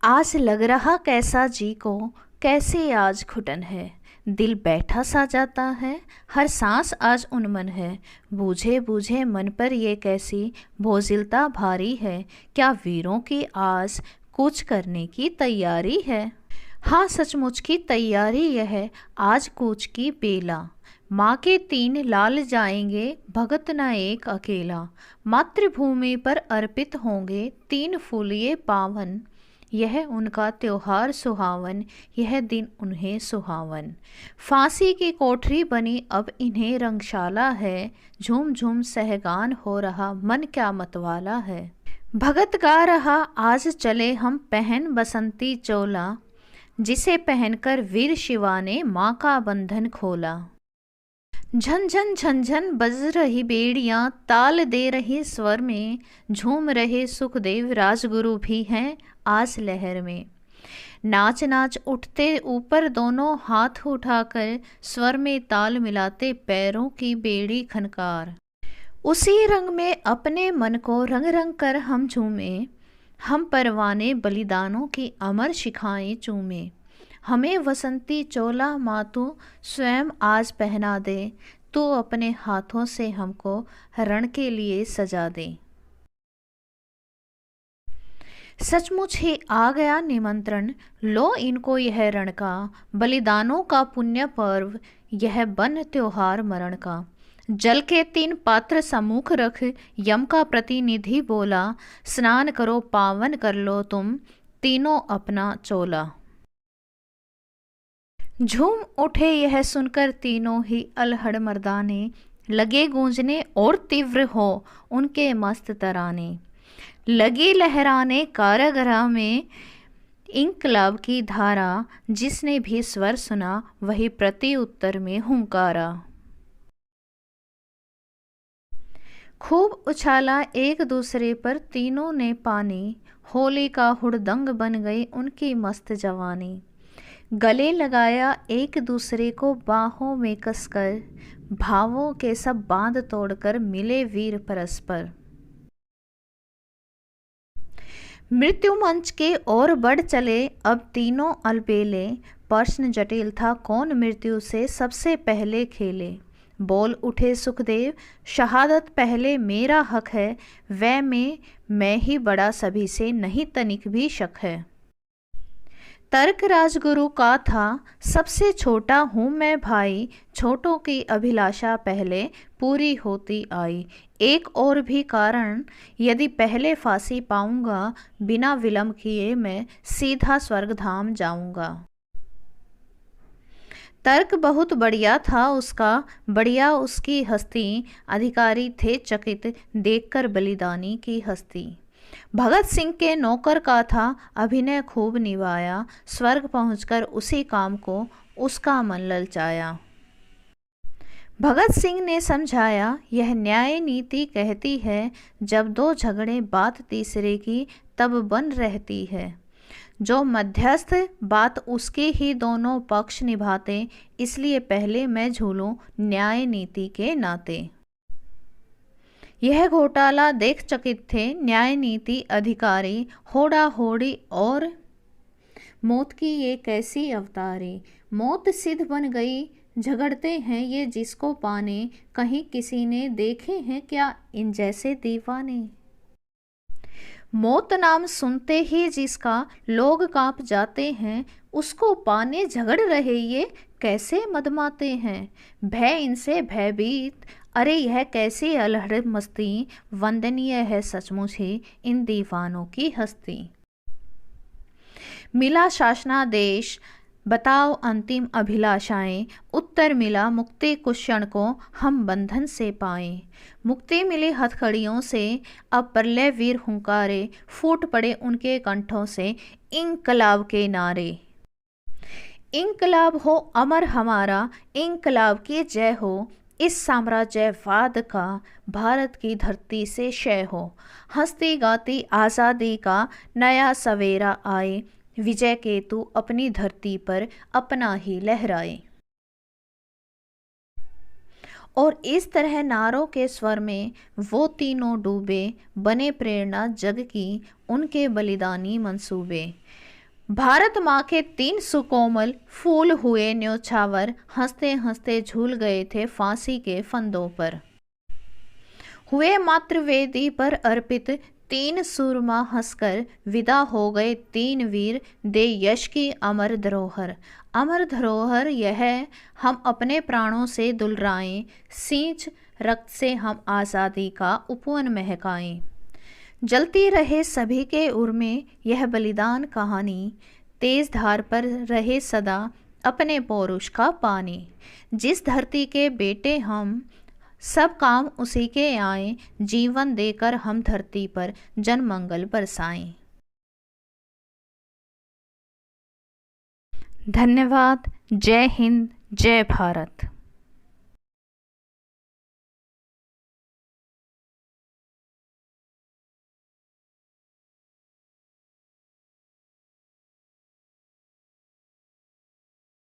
आज लग रहा कैसा जी को, कैसे आज घुटन है। दिल बैठा सा जाता है, हर सांस आज उन्मन है। बूझे बूझे मन पर ये कैसी बोझिलता भारी है। क्या वीरों की आज कूच करने की तैयारी है। हाँ सचमुच की तैयारी यह है, आज कूच की बेला। माँ के 3 लाल जाएंगे, भगत न एक अकेला। मातृभूमि पर अर्पित होंगे 3 फूल ये पावन। यह उनका त्योहार सुहावन, यह दिन उन्हें सुहावन। फांसी की कोठरी बनी अब इन्हें रंगशाला है। झूम झूम सहगान हो रहा मन क्या मतवाला है। भगत गा रहा आज चले हम पहन बसंती चोला, जिसे पहनकर वीर शिवा ने माँ का बंधन खोला। झंझन झंझन बज रही बेड़ियां, ताल दे रही स्वर में। झूम रहे सुखदेव राजगुरु भी हैं आज लहर में। नाच नाच उठते ऊपर दोनों हाथ उठाकर, स्वर में ताल मिलाते पैरों की बेड़ी खनकार। उसी रंग में अपने मन को रंग रंग कर हम झूमे। हम परवाने बलिदानों की अमर शिखाएं चूमे। हमें वसंती चोला मातू स्वयं आज पहना दे। तू अपने हाथों से हमको रण के लिए सजा दे। सचमुच ही आ गया निमंत्रण, लो इनको यह रण का। बलिदानों का पुण्य पर्व, यह बन त्योहार मरण का। जल के 3 पात्र सम्मुख रख, यम का प्रतिनिधि बोला। स्नान करो पावन कर लो तुम, तीनों अपना चोला। झूम उठे यह सुनकर तीनों ही अल्हड़ मर्दाने। लगे गूंजने और तीव्र हो उनके मस्त तराने। लगी लहराने कारागृह में इंकलाब की धारा। जिसने भी स्वर सुना वही प्रति उत्तर में हुंकारा। खूब उछाला एक दूसरे पर तीनों ने पानी। होली का हुड़दंग बन गई उनकी मस्त जवानी। गले लगाया एक दूसरे को बाहों में कसकर। भावों के सब बांध तोड़कर मिले वीर परस्पर। मृत्यु मंच के ओर बढ़ चले अब तीनों अलबेले। प्रश्न जटिल था कौन मृत्यु से सबसे पहले खेले। बोल उठे सुखदेव शहादत पहले मेरा हक है। वह में मैं ही बड़ा सभी से नहीं तनिक भी शक है। तर्क राजगुरु का था सबसे छोटा हूँ मैं भाई। छोटों की अभिलाषा पहले पूरी होती आई। एक और भी कारण, यदि पहले फांसी पाऊंगा, बिना विलंब किए मैं सीधा स्वर्गधाम जाऊंगा। तर्क बहुत बढ़िया था उसका, बढ़िया उसकी हस्ती। अधिकारी थे चकित देखकर बलिदानी की हस्ती। भगत सिंह के नौकर का था अभिनय खूब निभाया। स्वर्ग पहुंचकर उसी काम को उसका मन ललचाया। भगत सिंह ने समझाया यह न्याय नीति कहती है। जब 2 झगड़े बात तीसरे की तब बन रहती है। जो मध्यस्थ बात उसके ही दोनों पक्ष निभाते। इसलिए पहले मैं झूलूं न्याय नीति के नाते। यह घोटाला देख चकित थे न्याय नीति अधिकारी। होड़ा होड़ी और मौत की ये कैसी अवतारी। मौत सिद्ध बन गई झगड़ते हैं ये जिसको पाने। कहीं किसी ने देखे हैं क्या इन जैसे दीवाने। मौत नाम सुनते ही जिसका लोग कांप जाते हैं। उसको पाने झगड़ रहे ये कैसे मदमाते हैं। भय इनसे भयभीत, अरे यह कैसी अल्हड़ मस्ती। वंदनीय है सचमुच ही इन दीवानों की हस्ती। मिला शासनादेश बताओ अंतिम अभिलाषाएं। उत्तर मिला मुक्ति कुछ क्षण को हम बंधन से पाएं। मुक्ति मिली हथकड़ियों से अब प्रलय वीर हुंकारे। फूट पड़े उनके कंठों से इंकलाब के नारे। इंकलाब हो अमर हमारा, इंकलाब की जय हो। इस साम्राज्यवाद का भारत की धरती से क्षय हो। हंसती गाती आज़ादी का नया सवेरा आए। विजय केतु अपनी धरती पर अपना ही लहराए। और इस तरह नारों के स्वर में वो तीनों डूबे। बने प्रेरणा जग की उनके बलिदानी मंसूबे। भारत माँ के 3 सुकोमल फूल हुए न्योछावर, हंसते हंसते झूल गए थे फांसी के फंदों पर। हुए मातृवेदी पर अर्पित 3 सूरमा, हंसकर विदा हो गए 3 वीर, दे यश की अमर धरोहर। अमर धरोहर यह हम अपने प्राणों से दुलराएं, सींच रक्त से हम आज़ादी का उपवन महकाएं। जलती रहे सभी के उर में यह बलिदान कहानी, तेज धार पर रहे सदा अपने पौरुष का पानी। जिस धरती के बेटे हम, सब काम उसी के आए, जीवन देकर हम धरती पर जनमंगल बरसाएं। धन्यवाद। जय हिंद, जय भारत।